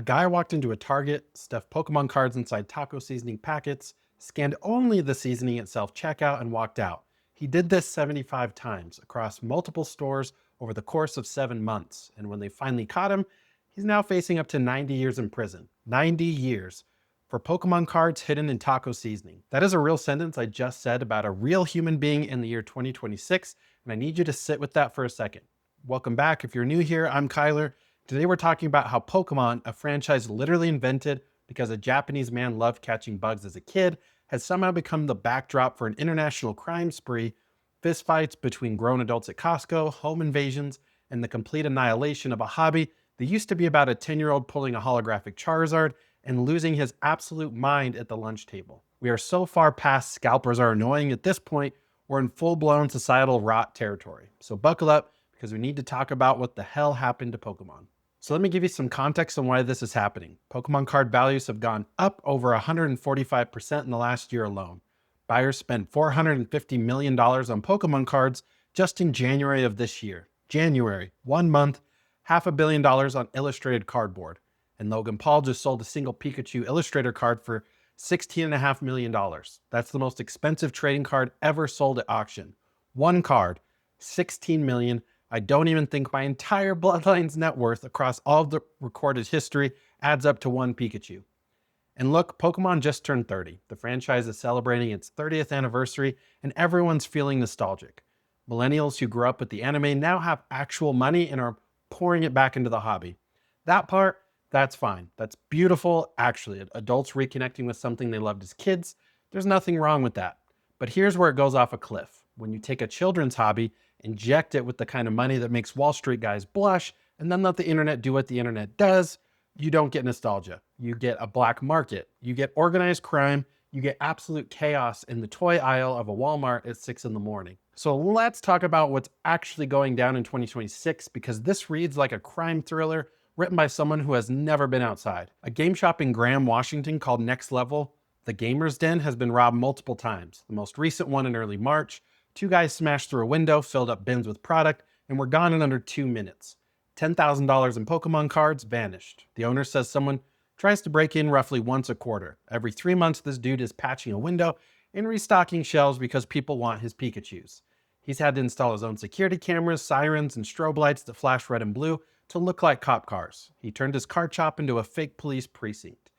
guy walked into a Target, stuffed Pokemon cards inside taco seasoning packets, scanned only the seasoning at self-checkout, and walked out. He did this 75 times across multiple stores over the course of 7 months. And when they finally caught him, he's now facing up to 90 years in prison. 90 years for Pokemon cards hidden in taco seasoning. That is a real sentence I just said about a real human being in the year 2026, and I need you to sit with that for a second. Welcome back. If you're new here, I'm Kyler. Today we're talking about how Pokémon, a franchise literally invented because a Japanese man loved catching bugs as a kid, has somehow become the backdrop for an international crime spree, fistfights between grown adults at Costco, home invasions, and the complete annihilation of a hobby that used to be about a 10-year-old pulling a holographic Charizard and losing his absolute mind at the lunch table. We are so far past scalpers are annoying at this point, we're in full-blown societal rot territory. So buckle up, because we need to talk about what the hell happened to Pokemon. So let me give you some context on why this is happening. Pokemon card values have gone up over 145% in the last year alone. Buyers spent $450 million on Pokemon cards just in January of this year. January, 1 month, $500 million on illustrated cardboard. And Logan Paul just sold a single Pikachu illustrator card for $16.5 million. That's the most expensive trading card ever sold at auction. One card, $16 million. I don't even think my entire Bloodline's net worth across all of the recorded history adds up to one Pikachu. And look, Pokemon just turned 30. The franchise is celebrating its 30th anniversary, and everyone's feeling nostalgic. Millennials who grew up with the anime now have actual money and are pouring it back into the hobby. That part, that's fine. That's beautiful, actually. Adults reconnecting with something they loved as kids, there's nothing wrong with that. But here's where it goes off a cliff. When you take a children's hobby, inject it with the kind of money that makes Wall Street guys blush, and then let the internet do what the internet does, you don't get nostalgia. You get a black market. You get organized crime. You get absolute chaos in the toy aisle of a Walmart at 6 in the morning. So let's talk about what's actually going down in 2026, because this reads like a crime thriller written by someone who has never been outside. A game shop in Graham, Washington called Next Level, the Gamer's Den, has been robbed multiple times. The most recent one in early March. 2 guys smashed through a window, filled up bins with product, and were gone in under 2 minutes. $10,000 in Pokemon cards vanished. The owner says someone tries to break in roughly once a quarter. Every 3 months, this dude is patching a window and restocking shelves because people want his Pikachus. He's had to install his own security cameras, sirens, and strobe lights that flash red and blue to look like cop cars. He turned his card shop into a fake police precinct.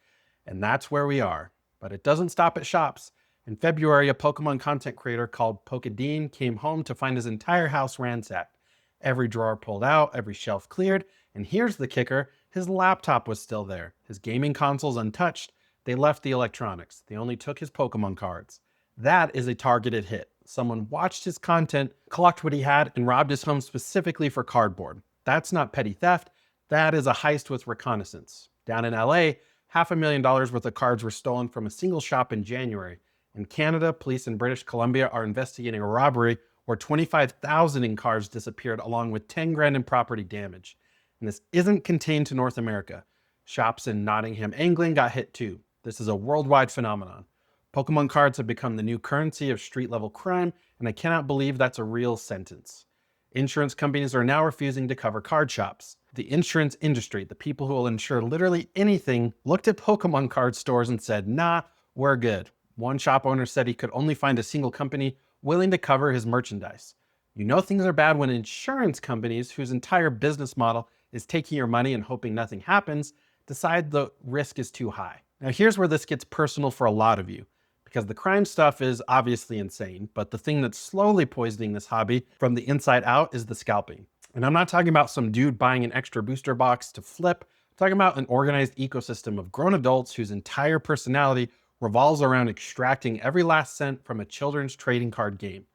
And that's where we are. But it doesn't stop at shops. In February, a Pokemon content creator called Pokédean came home to find his entire house ransacked. Every drawer pulled out, every shelf cleared, and here's the kicker, his laptop was still there. His gaming consoles untouched. They left the electronics. They only took his Pokemon cards. That is a targeted hit. Someone watched his content, clocked what he had, and robbed his home specifically for cardboard. That's not petty theft. That is a heist with reconnaissance. Down in LA, $500,000 worth of cards were stolen from a single shop in January. In Canada, police in British Columbia are investigating a robbery where 25,000 in cards disappeared along with 10 grand in property damage. And this isn't contained to North America. Shops in Nottingham, England got hit too. This is a worldwide phenomenon. Pokemon cards have become the new currency of street-level crime, and I cannot believe that's a real sentence. Insurance companies are now refusing to cover card shops. The insurance industry, the people who will insure literally anything, looked at Pokemon card stores and said, nah, we're good. One shop owner said he could only find a single company willing to cover his merchandise. You know things are bad when insurance companies, whose entire business model is taking your money and hoping nothing happens, decide the risk is too high. Now here's where this gets personal for a lot of you, because the crime stuff is obviously insane, but the thing that's slowly poisoning this hobby from the inside out is the scalping. And I'm not talking about some dude buying an extra booster box to flip. I'm talking about an organized ecosystem of grown adults whose entire personality revolves around extracting every last cent from a children's trading card game.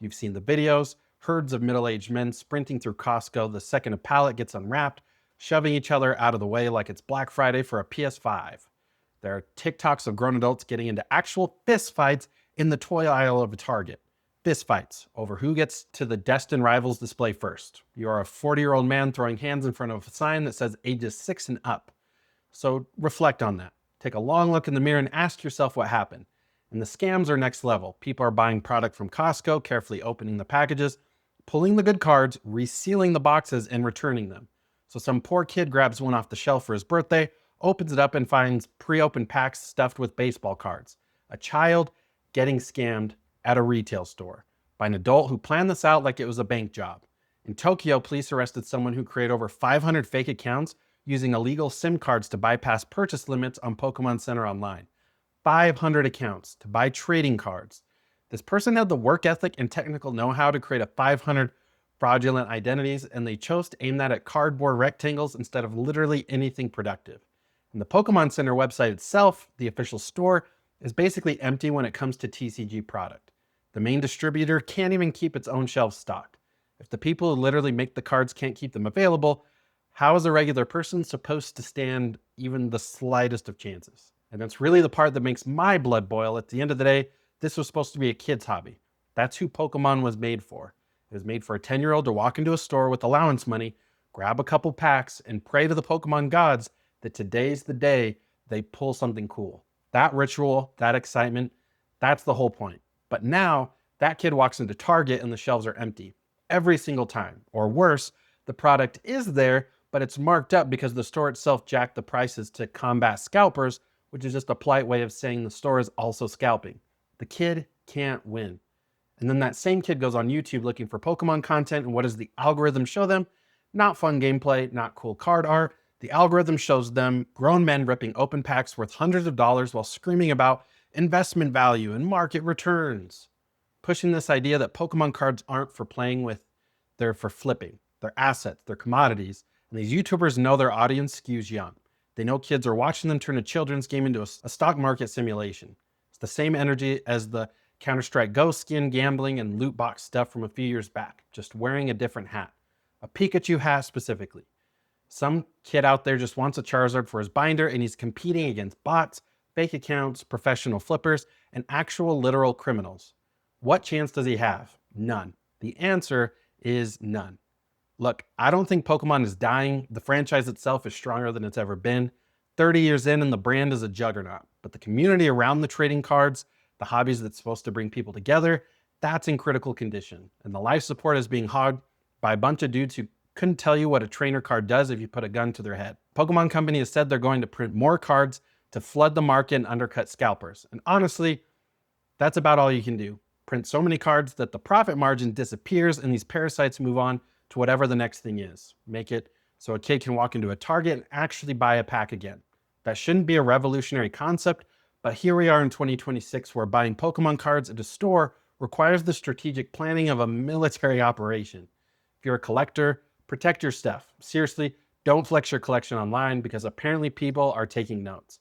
You've seen the videos, herds of middle-aged men sprinting through Costco the second a pallet gets unwrapped, shoving each other out of the way like it's Black Friday for a PS5. There are TikToks of grown adults getting into actual fist fights in the toy aisle of a Target. Fist fights over who gets to the Destined Rivals display first. You are a 40-year-old man throwing hands in front of a sign that says ages 6 and up. So reflect on that. Take a long look in the mirror and ask yourself what happened. And the scams are next level. People are buying product from Costco, carefully opening the packages, pulling the good cards, resealing the boxes, and returning them. So some poor kid grabs one off the shelf for his birthday, opens it up and finds pre-opened packs stuffed with baseball cards. A child getting scammed at a retail store by an adult who planned this out like it was a bank job. In Tokyo, police arrested someone who created over 500 fake accounts using illegal SIM cards to bypass purchase limits on Pokémon Center Online. 500 accounts to buy trading cards. This person had the work ethic and technical know-how to create a 500 fraudulent identities, and they chose to aim that at cardboard rectangles instead of literally anything productive. And the Pokemon Center website itself, the official store, is basically empty when it comes to TCG product. The main distributor can't even keep its own shelves stocked. If the people who literally make the cards can't keep them available, how is a regular person supposed to stand even the slightest of chances? And that's really the part that makes my blood boil. At the end of the day, this was supposed to be a kid's hobby. That's who Pokemon was made for. It was made for a 10-year-old to walk into a store with allowance money, grab a couple packs, and pray to the Pokemon gods that today's the day they pull something cool. That ritual, that excitement, that's the whole point. But now, that kid walks into Target and the shelves are empty every single time. Or worse, the product is there, but it's marked up because the store itself jacked the prices to combat scalpers, which is just a polite way of saying the store is also scalping. The kid can't win. And then that same kid goes on YouTube looking for Pokemon content, and what does the algorithm show them? Not fun gameplay, not cool card art. The algorithm shows them grown men ripping open packs worth hundreds of dollars while screaming about investment value and market returns. Pushing this idea that Pokemon cards aren't for playing with, they're for flipping. They're assets, they're commodities. And these YouTubers know their audience skews young. They know kids are watching them turn a children's game into a stock market simulation. It's the same energy as the Counter-Strike Go skin gambling and loot box stuff from a few years back, just wearing a different hat. A Pikachu hat specifically. Some kid out there just wants a Charizard for his binder and he's competing against bots, fake accounts, professional flippers, and actual literal criminals. What chance does he have? None. The answer is none. Look, I don't think Pokemon is dying. The franchise itself is stronger than it's ever been. 30 years in and the brand is a juggernaut. But the community around the trading cards, the hobbies that's supposed to bring people together, that's in critical condition. And the life support is being hogged by a bunch of dudes who couldn't tell you what a trainer card does if you put a gun to their head. Pokemon Company has said they're going to print more cards to flood the market and undercut scalpers. And honestly, that's about all you can do. Print so many cards that the profit margin disappears and these parasites move on to whatever the next thing is. Make it so a kid can walk into a Target and actually buy a pack again. That shouldn't be a revolutionary concept, but here we are in 2026 where buying Pokemon cards at a store requires the strategic planning of a military operation. If you're a collector, protect your stuff. Seriously, don't flex your collection online because apparently people are taking notes.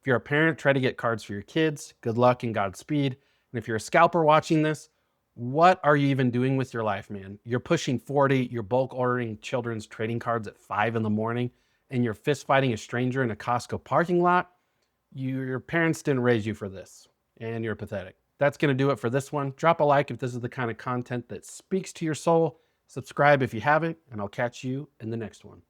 If you're a parent, try to get cards for your kids. Good luck and Godspeed. And if you're a scalper watching this, what are you even doing with your life, man? You're pushing 40, you're bulk ordering children's trading cards at 5 in the morning, and you're fist fighting a stranger in a Costco parking lot. Your parents didn't raise you for this, and you're pathetic. That's going to do it for this one. Drop a like if this is the kind of content that speaks to your soul. Subscribe if you haven't, and I'll catch you in the next one.